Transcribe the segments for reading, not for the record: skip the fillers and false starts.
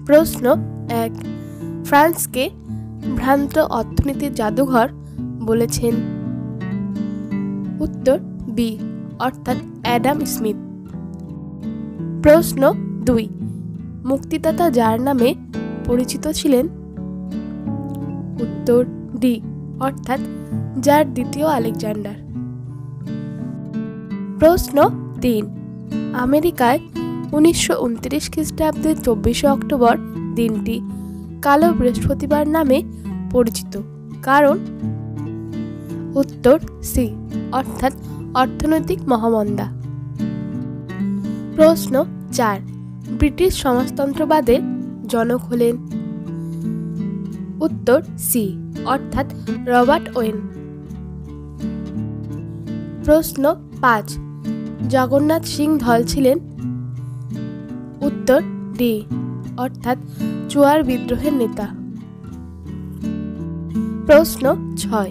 প্রশ্ন 1, ফ্রান্সকে ভ্রান্ত অর্থনীতির জাদুঘর বলেছেন? উত্তর বি অর্থাৎ অ্যাডাম স্মিথ। প্রশ্ন 2, মুক্তিদাতা যার নামে পরিচিত ছিলেন? উত্তর ডি অর্থাৎ যার দ্বিতীয় আলেকজান্ডার। প্রশ্ন 3, আমেরিকায় 1929 খ্রিস্টাব্দের 24শে অক্টোবর দিনটি কালো বৃহস্পতিবার নামে পরিচিত কারণ? উত্তর সি অর্থাৎ অর্থনৈতিক মহামন্দা। প্রশ্ন 4, ব্রিটিশ সমাজতন্ত্রবাদের জনক হলেন? উত্তর সি অর্থাৎ রবার্ট ওয়েন। প্রশ্ন 5, জগন্নাথ সিং ধল ছিলেন? উত্তর ডি অর্থাৎ চুয়ার বিদ্রোহের নেতা। প্রশ্ন 6,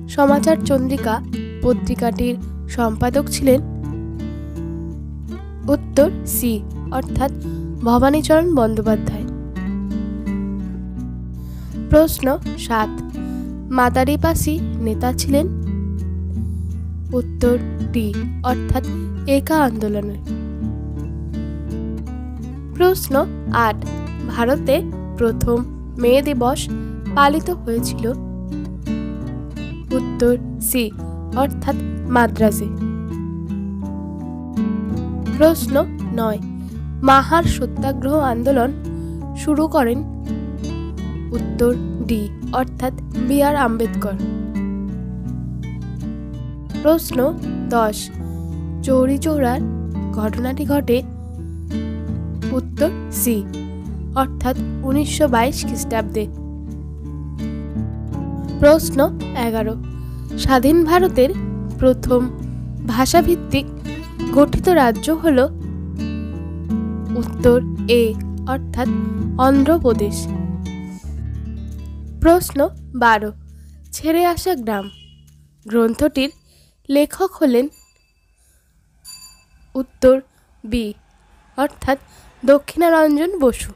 সমাচার চন্দ্রিকা পত্রিকাটির সম্পাদক ছিলেন? উত্তর সি অর্থাৎ ভবানীচরণ বন্দ্যোপাধ্যায়। প্রশ্ন 7, মাদারিপাসি নেতা ছিলেন? উত্তর ডি অর্থাৎ একা আন্দোলনের। প্রশ্ন 8, ভারতে প্রথম মে দিবস পালিত হয়েছিল? উত্তর সি অর্থাৎ মাদ্রাজে। প্রশ্ন 9, মাহার সত্যাগ্রহ আন্দোলন শুরু করেন? উত্তর ডি অর্থাৎ বি আর আম্বেদকর। প্রশ্ন 10, চৌরি চৌরার ঘটনাটি ঘটে? উত্তর সি অর্থাৎ 1922 খ্রিস্টাব্দে। প্রশ্ন 11, স্বাধীন ভারতের প্রথম ভাষাভিত্তিক গঠিত রাজ্য হল? উত্তর এ অর্থাৎ অন্ধ্রপ্রদেশ। প্রশ্ন 12, ছেড়ে আসা গ্রাম গ্রন্থটির লেখক হলেন? উত্তর বি অর্থাৎ দক্ষিণারঞ্জন বসু।